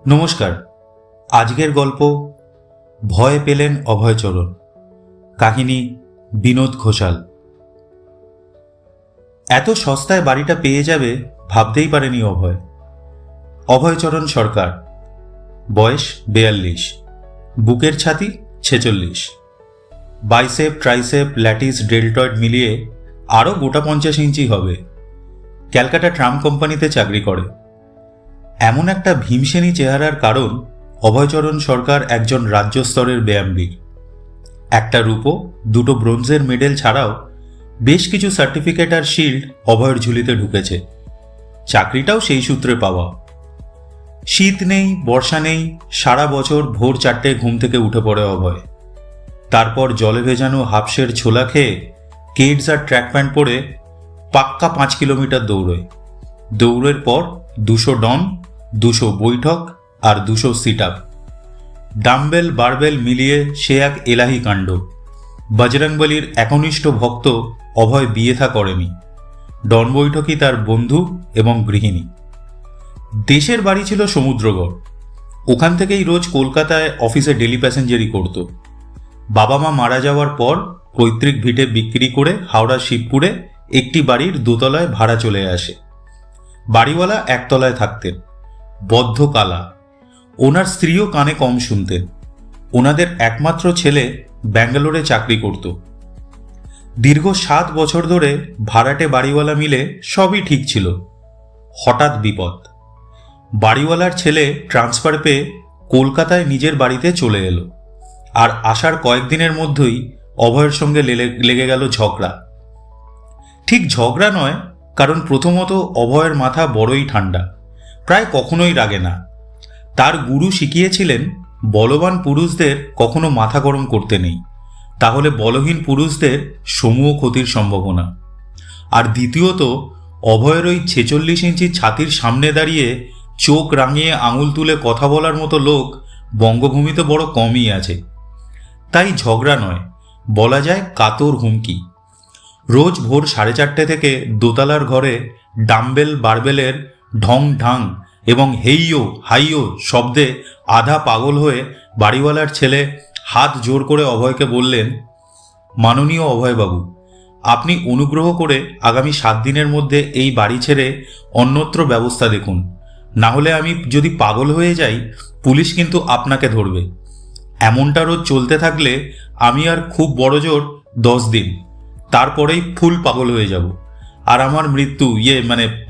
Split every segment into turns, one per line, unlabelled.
নমস্কার। আজকের গল্প ভয় পেলেন অভয়চরণ। কাহিনী বিনোদ ঘোষাল। এত সস্তায় বাড়িটা পেয়ে যাবে ভাবতেই পারেনি অভয়। অভয়চরণ সরকার, বয়স 42, বুকের ছাতি 46, বাইসেপ ট্রাইসেপ ল্যাটিস ডেল্টয়েড মিলিয়ে আরও গোটা 50 ইঞ্চি হবে। ক্যালকাটা ট্রাম কোম্পানিতে চাকরি করে। এমন একটা ভীমসেনী চেহারার কারণ অভয়চরণ সরকার একজন রাজ্য স্তরের ব্যায়ামবীর। একটা রূপো, দুটো ব্রোঞ্জের মেডেল ছাড়াও বেশ কিছু সার্টিফিকেট আর শিল্ড অভয়ের ঝুলিতে ঢুকেছে। চাকরিটাও সেই সূত্রে পাওয়া। শীত নেই, বর্ষা নেই, সারা বছর ভোর 4টে ঘুম থেকে উঠে পড়ে অভয়। তারপর জলে ভেজানো হাফসের ছোলা খেয়ে কেডস আর ট্র্যাক প্যান্ট পরে পাক্কা 5 কিলোমিটার দৌড়োয়। দৌড়ের পর 200 ডন, 200 বৈঠক আর 200 সিট আপ। ডাম্বেল বারবেল মিলিয়ে সে এক এলাহি কাণ্ড। বজরংবলীর একনিষ্ঠ ভক্ত অভয় বিয়ে থা করেনি। ডন বৈঠকই তার বন্ধু এবং গৃহিণী। দেশের বাড়ি ছিল সমুদ্রগড়। ওখান থেকেই রোজ কলকাতায় অফিসে ডেলি প্যাসেঞ্জারি করত। বাবা মা মারা যাওয়ার পর পৈতৃক ভিটে বিক্রি করে হাওড়া শিবপুরে একটি বাড়ির দোতলায় ভাড়া চলে আসে। বাড়িওয়ালা একতলায় থাকতেন, বদ্ধ কালা। ওনার স্ত্রীও কানে কম শুনতেন। ওনাদের একমাত্র ছেলে ব্যাঙ্গালোরে চাকরি করত। দীর্ঘ 7 বছর ধরে ভাড়াটে বাড়িওয়ালা মিলে সবই ঠিক ছিল। হঠাৎ বিপদ। বাড়িওয়ালার ছেলে ট্রান্সফার পেয়ে কলকাতায় নিজের বাড়িতে চলে এলো। আর আসার কয়েকদিনের মধ্যেই অভয়ের সঙ্গে লেগে গেল ঝগড়া। ঠিক ঝগড়া নয়, কারণ প্রথমত অভয়ের মাথা বড়ই ঠান্ডা, প্রায় কখনোই রাগে না। তার গুরু শিখিয়েছিলেন বলবান পুরুষদের কখনো মাথা গরম করতে নেই, তাহলে বলহীন পুরুষদের সমূহ ক্ষতির সম্ভাবনা। আর দ্বিতীয়ত, অভয়ের ওই 46 ইঞ্চি ছাতির সামনে দাঁড়িয়ে চোখ রাঙিয়ে আঙুল তুলে কথা বলার মতো লোক বঙ্গভূমিতে বড় কমই আছে। তাই ঝগড়া নয়, বলা যায় কাতর হুমকি। রোজ ভোর 4:30 থেকে দোতলার ঘরে ডাম্বেল বারবেলের ঢং ঢাং এবং হেইয়ো হাইয়ো শব্দে আধা পাগল হয়ে বাড়িওয়ালার ছেলে হাত জোর করে অভয়কে বললেন, মাননীয় অভয়বাবু, আপনি অনুগ্রহ করে আগামী 7 দিনের মধ্যে এই বাড়ি ছেড়ে অন্যত্র ব্যবস্থা দেখুন। না হলে আমি যদি পাগল হয়ে যাই, পুলিশ কিন্তু আপনাকে ধরবে। এমনটা রোজ চলতে থাকলে আমি আর খুব বড় জোর 10 দিন, তারপরেই ফুল পাগল হয়ে যাব। আর আমার মৃত্যু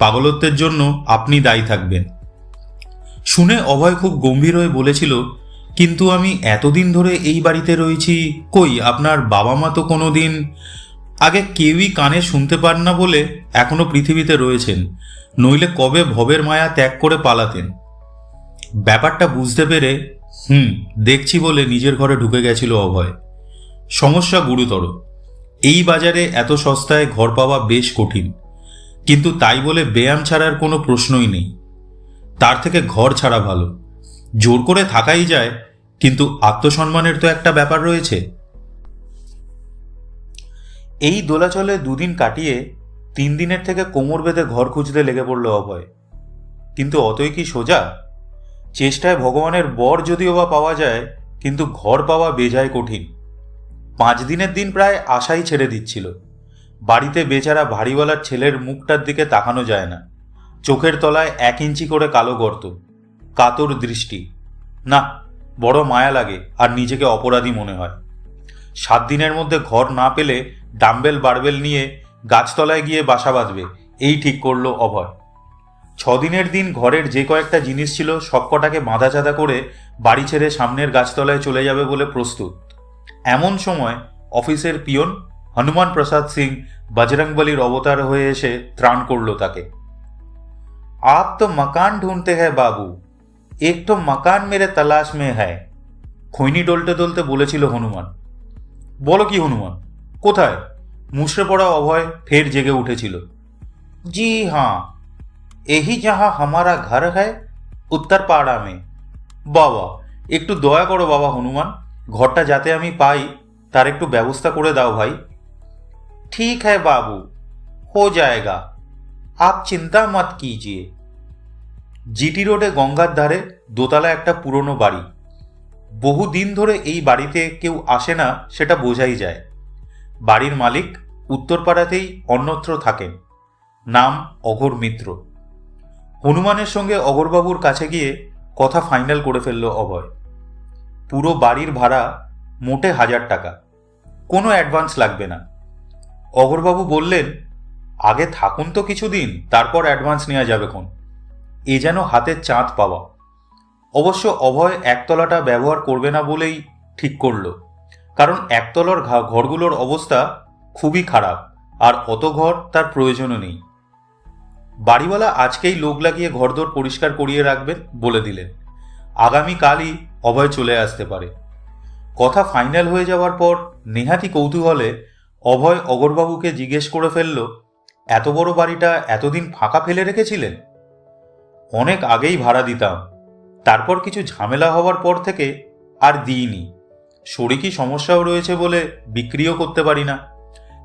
পাগলত্বের জন্য আপনি দায়ী থাকবেন। শুনে অভয় খুব গম্ভীর হয়ে বলেছিল, কিন্তু আমি এতদিন ধরে এই বাড়িতে রয়েছি, কই আপনার বাবা মা তো কোনো দিন আগে কেউই কানে শুনতে পান না বলে এখনো পৃথিবীতে রয়েছেন, নইলে কবে ভবের মায়া ত্যাগ করে পালাতেন। ব্যাপারটা বুঝতে পেরে দেখছি বলে নিজের ঘরে ঢুকে গেছিল অভয়। সমস্যা গুরুতর। এই বাজারে এত সস্তায় ঘর পাওয়া বেশ কঠিন, কিন্তু তাই বলে ব্যায়াম ছাড়ার কোনো প্রশ্নই নেই। তার থেকে ঘর ছাড়া ভালো। জোর করে থাকাই যায়, কিন্তু আত্মসম্মানের তো একটা ব্যাপার রয়েছে। এই দোলাচলে 2 দিন কাটিয়ে 3 দিনের থেকে কোমর বেঁধে ঘর খুঁজতে লেগে পড়ল অভয়। কিন্তু অতই কি সোজা? চেষ্টায় ভগবানের বর যদিও বা পাওয়া যায়, কিন্তু ঘর পাওয়া বেজায় কঠিন। 5 দিনের দিন প্রায় আশাই ছেড়ে দিচ্ছিল। বাড়িতে বেচারা ভারীওয়ালার ছেলের মুখটার দিকে তাকানো যায় না। চোখের তলায় 1 ইঞ্চি করে কালো গর্ত, কাতর দৃষ্টি। না, বড় মায়া লাগে আর নিজেকে অপরাধী মনে হয়। 7 দিনের মধ্যে ঘর না পেলে ডাম্বেল বারবেল নিয়ে গাছতলায় গিয়ে বাসা বাঁধবে, এই ঠিক করলো অভয়। 6 দিনের দিন ঘরের যে কয়েকটা জিনিস ছিল সবকটাকে বাঁধা চাঁদা করে বাড়ি ছেড়ে সামনের গাছতলায় চলে যাবে বলে প্রস্তুত। এমন সময় অফিসের পিয়ন হনুমান প্রসাদ সিং বজরংবলীর অবতার হয়ে এসে ত্রাণ করল তাকে। आप तो मकान ढूंढते हैं बाबू, एक तो मकान मेरे तलाश में है। খৈনি ডলতে ডলতে বলেছিল হনুমান। বলো কি হনুমান, কোথায়? মুষড়ে পড়া অভয় ফের জেগে উঠেছিল। জি হ্যাঁ, यही जहां हमारा घर है, उत्तरपाड़ा में। বাবা, একটু দয়া করো বাবা হনুমান, ঘরটা যাতে আমি পাই তার একটু ব্যবস্থা করে দাও ভাই। ठीक है बाबू, हो जाएगा, आप चिंता मत कीजिए। জিটি রোডে গঙ্গার ধারে দোতলা একটা পুরনো বাড়ি। বহু দিন ধরে এই বাড়িতে কেউ আসে না সেটা বোঝাই যায়। বাড়ির মালিক উত্তরপাড়াতেই অন্যত্র থাকেন। নাম অঘোর মিত্র। হনুমানের সঙ্গে অঘোরবাবুর কাছে গিয়ে কথা ফাইনাল করে ফেলল অভয়। পুরো বাড়ির ভাড়া মোটে 1000 টাকা, কোনো অ্যাডভান্স লাগবে না। অঘোরবাবু বললেন, আগে থাকুন তো কিছুদিন, তারপর অ্যাডভান্স নেওয়া যাবে কোন। এ যেন হাতের চাঁদ পাওয়া। অবশ্য অভয় একতলাটা ব্যবহার করবে না বলেই ঠিক করল, কারণ একতলার ঘরগুলোর অবস্থা খুবই খারাপ, আর অত ঘর তার প্রয়োজনও নেই। বাড়িওয়ালা আজকেই লোক লাগিয়ে ঘরদোর পরিষ্কার করিয়ে রাখবেন বলে দিলেন। আগামীকালই অভয় চলে আসতে পারে। কথা ফাইনাল হয়ে যাওয়ার পর নেহাতি কৌতূহলে অভয় অঘোরবাবুকে জিজ্ঞেস করে ফেলল, এত বড় বাড়িটা এতদিন ফাঁকা ফেলে রেখেছিলেন? অনেক আগেই ভাড়া দিতাম, তারপর কিছু ঝামেলা হওয়ার পর থেকে আর দিইনি। শরীরী সমস্যাও রয়েছে বলে বিক্রিও করতে পারি না।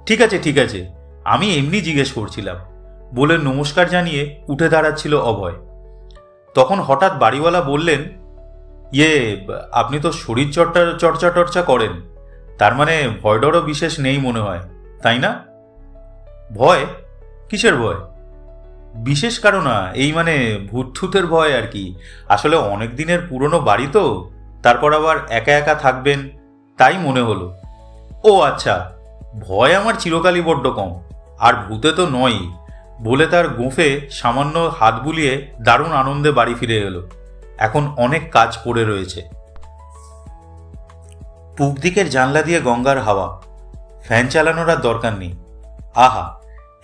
ঠিক আছে ঠিক আছে, আমি এমনি জিজ্ঞেস করছিলাম বলে নমস্কার জানিয়ে উঠে দাঁড়াচ্ছিল অভয়। তখন হঠাৎ বাড়িওয়ালা বললেন, আপনি তো শরীর চর্চা করেন, তার মানে ভয় ডরও বিশেষ নেই মনে হয়, তাই না? ভয়? কিসের ভয়? বিশেষ কারণ না, এই মানে ভূতঠুতের ভয় আর কি। আসলে অনেক দিনের পুরনো বাড়ি তো, তারপর আবার একা একা থাকবেন, তাই মনে হলো। ও আচ্ছা, ভয় আমার চিরকালই বড্ড কম, আর ভূতে তো নয়ই বলে তার গোঁফে সামান্য হাত বুলিয়ে দারুণ আনন্দে বাড়ি ফিরে এলো। এখন অনেক কাজ পড়ে রয়েছে। পূব দিকের জানলা দিয়ে গঙ্গার হাওয়া, ফ্যান চালানোর আর দরকার নেই। আহা,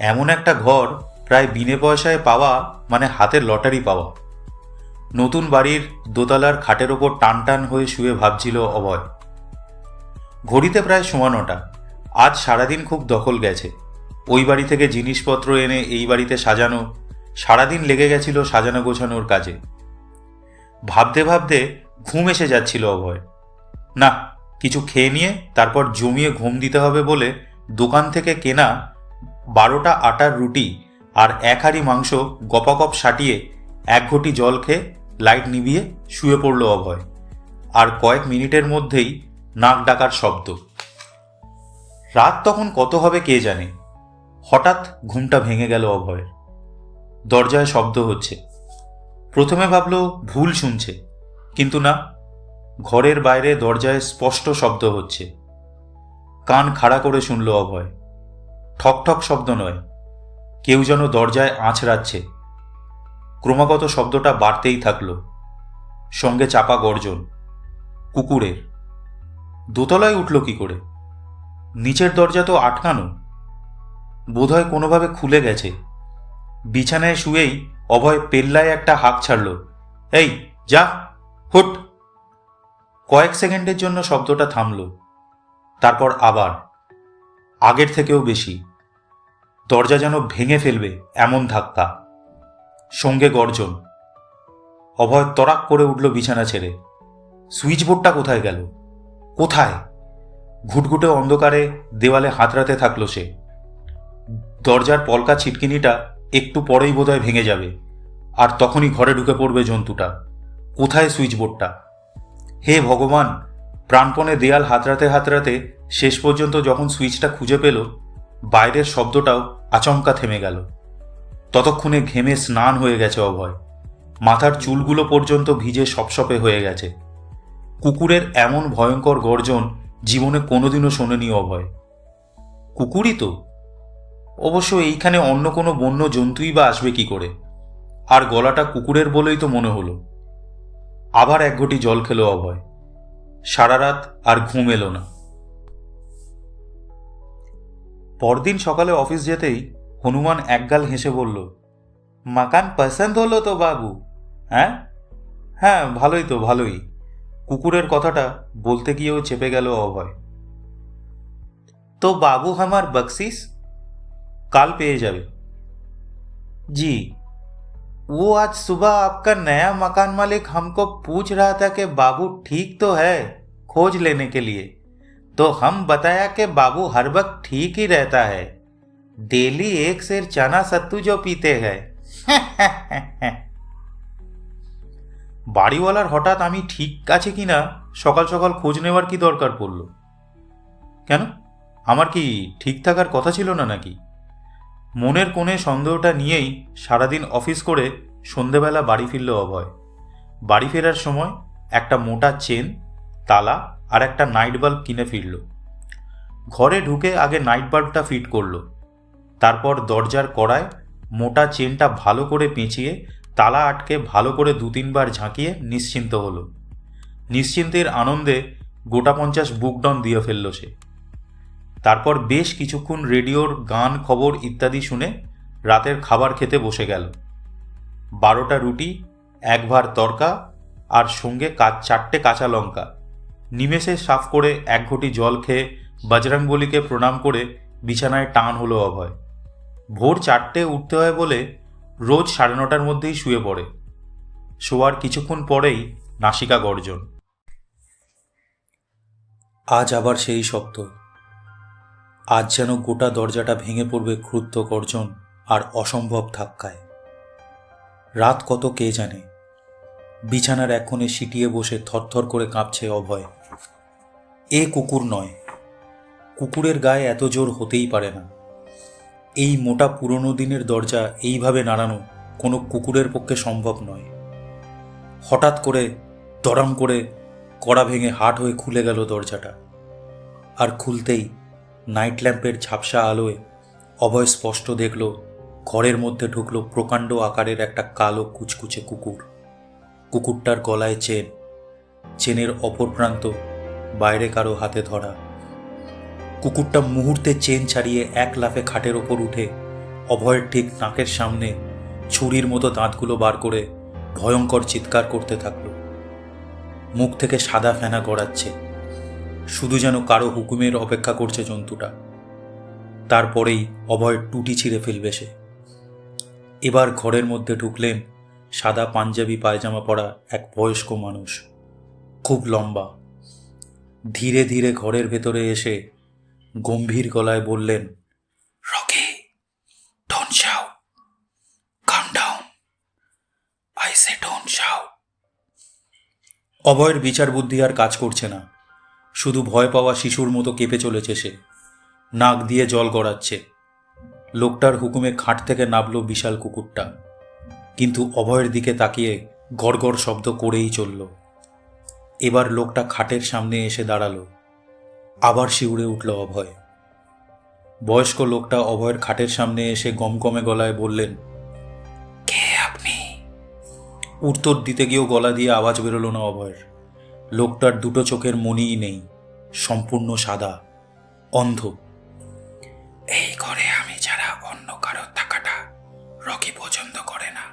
এমন একটা ঘর প্রায় বিনে পয়সায় পাওয়া মানে হাতের লটারি পাওয়া। নতুন বাড়ির দোতলার খাটের ওপর টান টান হয়ে শুয়ে ভাবছিল অভয়। ঘড়িতে প্রায় 9:15। আজ সারাদিন খুব দখল গেছে। ওই বাড়ি থেকে জিনিসপত্র এনে এই বাড়িতে সাজানো, সারাদিন লেগে গেছিল সাজানো গোছানোর কাজে। ভাবতে ভাবতে ঘুম এসে যাচ্ছিল অভয়। না, কিছু খেয়ে নিয়ে তারপর জমিয়ে ঘুম দিতে হবে বলে দোকান থেকে কেনা 12টা আটার রুটি আর 1 হাঁড়ি মাংস গপাগপ সাটিয়ে 1 ঘটি জল খেয়ে লাইট নিভিয়ে শুয়ে পড়ল অভয়। আর কয়েক মিনিটের মধ্যেই নাক ডাকার শব্দ। রাত তখন কত হবে কে জানে। হঠাৎ ঘুমটা ভেঙে গেল অভয়ের। দরজায় শব্দ হচ্ছে। প্রথমে ভাবল ভুল শুনছে, কিন্তু না, ঘরের বাইরে দরজায় স্পষ্ট শব্দ হচ্ছে। কান খাড়া করে শুনল অভয়। ঠকঠক শব্দ নয়, কেউ যেন দরজায় আঁচড়াচ্ছে। ক্রমাগত শব্দটা বাড়তেই থাকল, সঙ্গে চাপা গর্জন। কুকুরের। দোতলায় উঠল কি করে? নিচের দরজা তো আটকানো, বোধহয় কোনোভাবে খুলে গেছে। বিছানায় শুয়েই অভয় পেল্লায় একটা হাঁক ছাড়ল, এই যা, হুট। কয়েক সেকেন্ডের জন্য শব্দটা থামল, তারপর আবার, আগের থেকেও বেশি। দরজা যেন ভেঙে ফেলবে এমন ধাক্কা, সঙ্গে গর্জন। অভয় তড়াক করে উঠল বিছানা ছেড়ে। সুইচ বোর্ডটা কোথায় গেল? কোথায়? ঘুটঘুটে অন্ধকারে দেওয়ালে হাতড়াতে থাকলো সে। দরজার পলকা ছিটকিনিটা একটু পরেই বোধহয় ভেঙে যাবে, আর তখনই ঘরে ঢুকে পড়বে জন্তুটা। কোথায় সুইচ বোর্ডটা? হে ভগবান! প্রাণপণে দেয়াল হাতড়াতে হাতড়াতে শেষ পর্যন্ত যখন সুইচটা খুঁজে পেল, বাইরের শব্দটাও আচমকা থেমে গেল। ততক্ষণে ঘেমে স্নান হয়ে গেছে অভয়। মাথার চুলগুলো পর্যন্ত ভিজে সপসপে হয়ে গেছে। কুকুরের এমন ভয়ঙ্কর গর্জন জীবনে কোনোদিনও শোনেনি অভয়। কুকুরই তো। অবশ্য এইখানে অন্য কোনো বন্য জন্তুই বা আসবে কি করে? আর গলাটা কুকুরের বলেই তো মনে হলো। আবার 1 ঘটি জল খেল অভয়। সারা রাত আর ঘুম এলো না। পরদিন সকালে অফিস যেতেই হনুমান একগাল হেসে বলল, মাকান পছন্দ হলো তো বাবু? হ্যাঁ হ্যাঁ, ভালোই তো, ভালোই। কুকুরের কথাটা বলতে গিয়েও চেপে গেল অভয়। তো বাবু আমার বকশিস? কাল পেয়ে যাবে। জি, वो आज सुबह आपका नया मकान मालिक हमको पूछ रहा था कि बाबू ठीक तो है खोज लेने के लिए, तो हम बताया कि बाबू हर वक्त ठीक ही रहता है, डेली 1 सेर चना सत्तू जो पीते हैं। বাড়িওয়ালার হঠাৎ আমি ঠিক আছে কি না সকাল সকাল খোঁজ নেওয়ার কি দরকার পড়ল? কেন, আমার কি ঠিক থাকার কথা ছিল না নাকি? মনের কোণে সন্দেহটা নিয়েই সারাদিন অফিস করে সন্ধেবেলা বাড়ি ফিরল অভয়। বাড়ি ফেরার সময় একটা মোটা চেন, তালা আর একটা নাইট বাল্ব কিনে ফিরল। ঘরে ঢুকে আগে নাইট বাল্বটা ফিট করলো, তারপর দরজার কড়ায় মোটা চেনটা ভালো করে পেঁচিয়ে তালা আটকে ভালো করে 2-3 বার ঝাঁকিয়ে নিশ্চিন্ত হলো। নিশ্চিন্তের আনন্দে গোটা 50 বুকডাউন দিয়ে ফেলল সে। তারপর বেশ কিছুক্ষণ রেডিওর গান, খবর ইত্যাদি শুনে রাতের খাবার খেতে বসে গেল। 12টা রুটি, 1 ভাঁড় তরকা আর সঙ্গে 4টে কাঁচা লঙ্কা। নিমেষে সাফ করে 1 ঘটি জল খেয়ে বজরংবলীকে প্রণাম করে বিছানায় টান হলো অভয়। ভোর 4টে উঠতে হয় বলে রোজ 9:30টার মধ্যেই শুয়ে পড়ে। শোয়ার কিছুক্ষণ পরেই নাসিকা গর্জন। আজ আবার সেই শব্দ। আজ যেন গোটা দরজাটা ভেঙে পড়বে ক্রুদ্ধ গর্জন আর অসম্ভব ধাক্কায়। রাত কত কে জানে। বিছানার এক কোণে সিটিয়ে বসে থরথর করে কাঁপছে অভয়। এ কুকুর নয়, কুকুরের গায়ে এত জোর হতেই পারে না। এই মোটা পুরনো দিনের দরজা এইভাবে নাড়ানো কোনো কুকুরের পক্ষে সম্ভব নয়। হঠাৎ করে দড়াম করে কড়া ভেঙে হাট হয়ে খুলে গেল দরজাটা। আর খুলতেই নাইট ল্যাম্পের ঝাপসা আলোয় অভয় স্পষ্ট দেখল ঘরের মধ্যে ঢুকলো প্রকাণ্ড আকারের একটা কালো কুচকুচে কুকুর। কুকুরটার গলায় চেন, চেনের অপর প্রান্ত বাইরে কারো হাতে ধরা। কুকুরটা মুহূর্তে চেন ছাড়িয়ে এক লাফে খাটের ওপর উঠে অভয়ের ঠিক নাকের সামনে ছুরির মতো দাঁতগুলো বার করে ভয়ঙ্কর চিৎকার করতে থাকল। মুখ থেকে সাদা ফেনা গড়াচ্ছে, শুধু যেন কারো হুকুমের অপেক্ষা করছে জন্তুটা। তারপরেই অভয়ের টুটি ছিঁড়ে ফেলবে সে। এবার ঘরের মধ্যে ঢুকলেন সাদা পাঞ্জাবি পায়জামা পরা এক বয়স্ক মানুষ, খুব লম্বা। ধীরে ধীরে ঘরের ভেতরে এসে গম্ভীর গলায় বললেন, Rocky, don't shout, come down, I say don't shout. অভয়ের বিচার বুদ্ধি আর কাজ করছে না, শুধু ভয় পাওয়া শিশুর মতো কেঁপে চলেছে সে, নাক দিয়ে জল গড়াচ্ছে। লোকটার হুকুমে খাট থেকে নামল বিশাল কুকুরটা, কিন্তু অভয়ের দিকে তাকিয়ে গড়গড় শব্দ করেই চলল। এবার লোকটা খাটের সামনে এসে দাঁড়ালো। আবার শিউরে উঠল অভয়। বয়স্ক লোকটা অভয়ের খাটের সামনে এসে গমগমে গলায় বললেন, কে আপনি? উত্তর দিতে গিয়েও গলা দিয়ে আওয়াজ বেরোলো না অভয়ের। লোকটার দুটো চোখের মণিই নেই, সম্পূর্ণ সাদা, অন্ধ। এই ঘরে আমি ছাড়া অন্য কারো থাকাটা রকি পছন্দ করে না।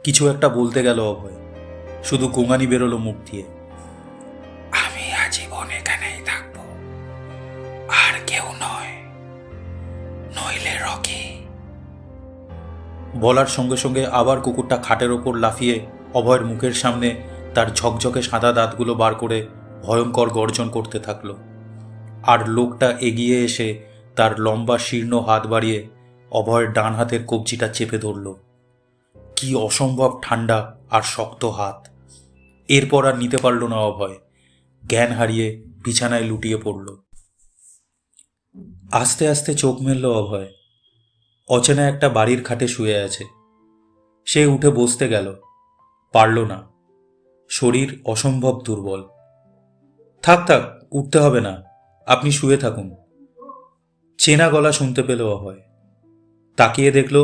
কিছু একটা বলতে গেল অভয়, শুধু গোঙানি বেরোলো মুখ দিয়ে। আমি আজীবন এখানেই থাকবো, আর কেউ নয়, নইলে রকি। বলার সঙ্গে সঙ্গে আবার কুকুরটা খাটের ওপর লাফিয়ে অভয়ের মুখের সামনে তার ঝকঝকে সাদা দাঁতগুলো বার করে ভয়ঙ্কর গর্জন করতে থাকলো। আর লোকটা এগিয়ে এসে তার লম্বা শীর্ণ হাত বাড়িয়ে অভয়ের ডান হাতের কবজিটা চেপে ধরল। কি অসম্ভব ঠান্ডা আর শক্ত হাত! এরপর আর নিতে পারল না অভয়, জ্ঞান হারিয়ে বিছানায় লুটিয়ে পড়ল। আস্তে আস্তে চোখ মেলল অভয়। অচেনা একটা বাড়ির খাটে শুয়ে আছে। সে উঠে বসতে গেল, পারল না। শরীর অসম্ভব দুর্বল। থাক থাক, উঠতে হবে না, আপনি শুয়ে থাকুন। চেনা গলা শুনতে পেল অভয়। তাকিয়ে দেখল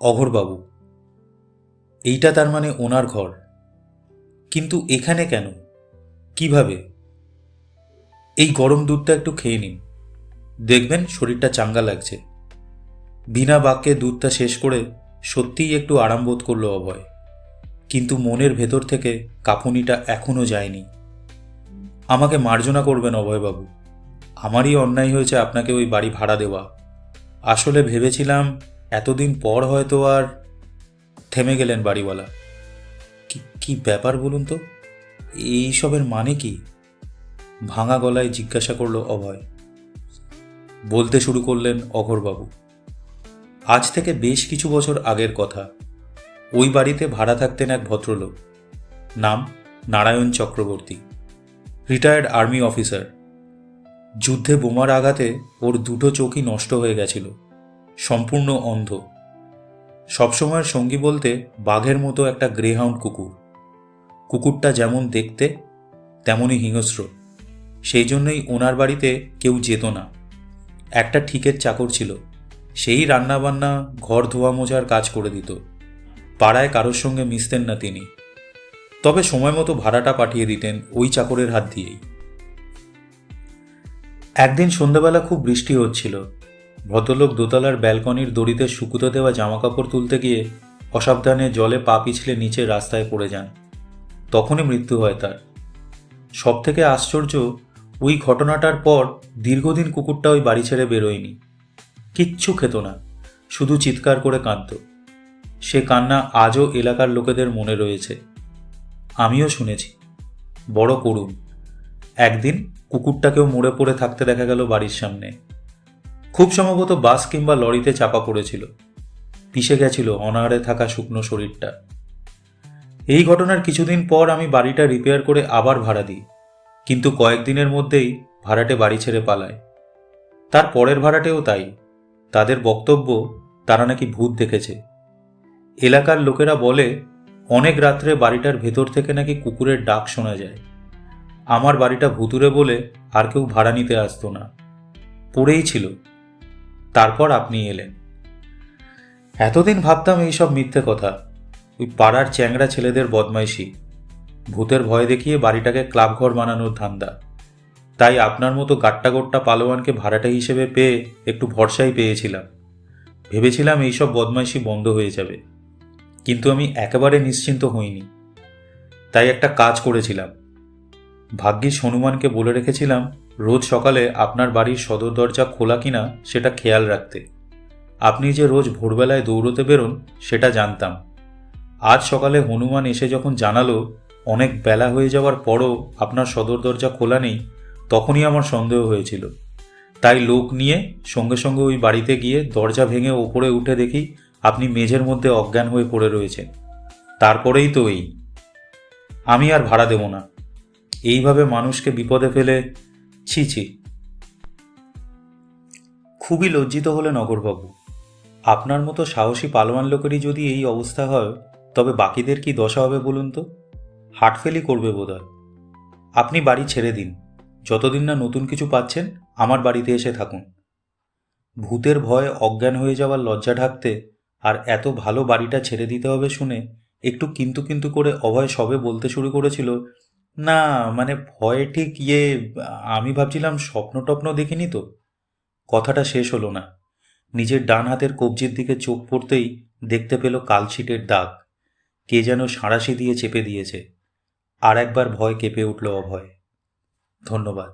অঘোরবাবু। এইটা তার মানে ওনার ঘর, কিন্তু এখানে কেন, কিভাবে? এই গরম দুধটা একটু খেয়ে নিন, দেখবেন শরীরটা চাঙ্গা লাগছে। বিনা বাক্যে দুধটা শেষ করে সত্যিই একটু আরাম বোধ করল অভয়, কিন্তু মনের ভেতর থেকে কাঁপুনিটা এখনো যায়নি। আমাকে মার্জনা করবেন অভয়বাবু, আমারই অন্যায় হয়েছে আপনাকে ওই বাড়ি ভাড়া দেওয়া। আসলে ভেবেছিলাম এতদিন পর হয়তো আর। থেমে গেলেন বাড়িওয়ালা। কি ব্যাপার বলুন তো, এইসবের মানে কি? ভাঙা গলায় জিজ্ঞাসা করল অভয়। বলতে শুরু করলেন অঘোরবাবু। আজ থেকে বেশ কিছু বছর আগের কথা। ওই বাড়িতে ভাড়া থাকতেন এক ভদ্রলোক। নাম Narayan Chakraborty, retired army officer. যুদ্ধে বোমার আঘাতে ওর দুটো চোখই নষ্ট হয়ে গেছিল, সম্পূর্ণ অন্ধ। সবসময়ের সঙ্গী বলতে বাঘের মতো একটা গ্রেহাউন্ড কুকুর। কুকুরটা যেমন দেখতে তেমনই হিংস্র, সেই জন্যই ওনার বাড়িতে কেউ যেত না। একটা ঠিকের চাকর ছিল, সেই রান্নাবান্না ঘর ধোয়া মোছার কাজ করে দিত। পাড়ায় কারোর সঙ্গে মিশতেন না তিনি, তবে সময় মতো ভাড়াটা পাঠিয়ে দিতেন ওই চাকরের হাত দিয়েই। একদিন সন্ধ্যাবেলা খুব বৃষ্টি হচ্ছিল। ভদ্রলোক দোতলার ব্যালকনির দড়িতে শুকুতে দেওয়া জামাকাপড় তুলতে গিয়ে অসাবধানে জলে পা পিছলে নিচে রাস্তায় পড়ে যান। তখনই মৃত্যু হয় তার। সব থেকে আশ্চর্য, ওই ঘটনাটার পর দীর্ঘদিন কুকুরটা ওই বাড়ি ছেড়ে বেরোয়নি। কিচ্ছু খেত না, শুধু চিৎকার করে কাঁদত। সে কান্না আজও এলাকার লোকেদের মনে রয়েছে। আমিও শুনেছি, বড় করুণ। একদিন কুকুরটাকেও মরে পড়ে থাকতে দেখা গেল বাড়ির সামনে। খুব সম্ভবত বাস কিংবা লরিতে চাপা পড়েছিল, পিষে গেছিল অনাহারে থাকা শুকনো শরীরটা। এই ঘটনার কিছুদিন পর আমি বাড়িটা রিপেয়ার করে আবার ভাড়া দিই, কিন্তু কয়েকদিনের মধ্যেই ভাড়াটে বাড়ি ছেড়ে পালায়। তার পরের ভাড়াটেও তাই। তাদের বক্তব্য, তারা নাকি ভূত দেখেছে। এলাকার লোকেরা বলে অনেক রাত্রে বাড়িটার ভেতর থেকে নাকি কুকুরের ডাক শোনা যায়। আমার বাড়িটা ভুতুরে বলে আর কেউ ভাড়া নিতে আসতো না, পড়েই ছিল। তারপর আপনি এলেন। এতদিন ভাবতাম এইসব মিথ্যে কথা, ওই পাড়ার চ্যাংড়া ছেলেদের বদমাইশি। ভূতের ভয় দেখিয়ে বাড়িটাকে ক্লাবঘর বানানোর ধান্দা। তাই আপনার মতো গাট্টা পালোয়ানকে ভাড়াটে হিসেবে পেয়ে একটু ভরসাই পেয়েছিলাম। ভেবেছিলাম এইসব বদমাইশি বন্ধ হয়ে যাবে, কিন্তু আমি একেবারে নিশ্চিন্ত হইনি। তাই একটা কাজ করেছিলাম। ভাগ্যিস হনুমানকে বলে রেখেছিলাম রোজ সকালে আপনার বাড়ির সদর দরজা খোলা কিনা সেটা খেয়াল রাখতে। আপনি যে রোজ ভোরবেলায় দৌড়তে বেরোন সেটা জানতাম। আজ সকালে হনুমান এসে যখন জানালো অনেক বেলা হয়ে যাওয়ার পরও আপনার সদর দরজা খোলা নেই, তখনই আমার সন্দেহ হয়েছিল। তাই লোক নিয়ে সঙ্গে সঙ্গে ওই বাড়িতে গিয়ে দরজা ভেঙে ওপরে উঠে দেখি আপনি মেঝের মধ্যে অজ্ঞান হয়ে পড়ে রয়েছেন। তারপরেই তো আমি আর ভাড়া দেব না। এইভাবে মানুষকে বিপদে ফেলে, ছি ছি। খুবই লজ্জিত হলেন নগরবাবু। আপনার মতো সাহসী পালোয়ান লোকেরই যদি এই অবস্থা হয়, তবে বাকিদের কি দশা হবে বলুন তো? হার্টফেলই করবে বোধহয়। আপনি বাড়ি ছেড়ে দিন, যতদিন না নতুন কিছু পাচ্ছেন আমার বাড়িতে এসে থাকুন। ভূতের ভয়ে অজ্ঞান হয়ে যাওয়ার লজ্জা ঢাকতে আর এত ভালো বাড়িটা ছেড়ে দিতে হবে শুনে একটু কিন্তু কিন্তু করে অভয় সবে বলতে শুরু করেছিল, না মানে ভয়ে ঠিক আমি ভাবছিলাম স্বপ্ন টপ্ন দেখিনি তো। কথাটা শেষ হলো না। নিজের ডান হাতের কবজির দিকে চোখ পড়তেই দেখতে পেল কালশিটের দাগ। কে যেন সাঁড়াশি দিয়ে চেপে দিয়েছে। আর একবার ভয় কেঁপে উঠল অভয়। ধন্যবাদ।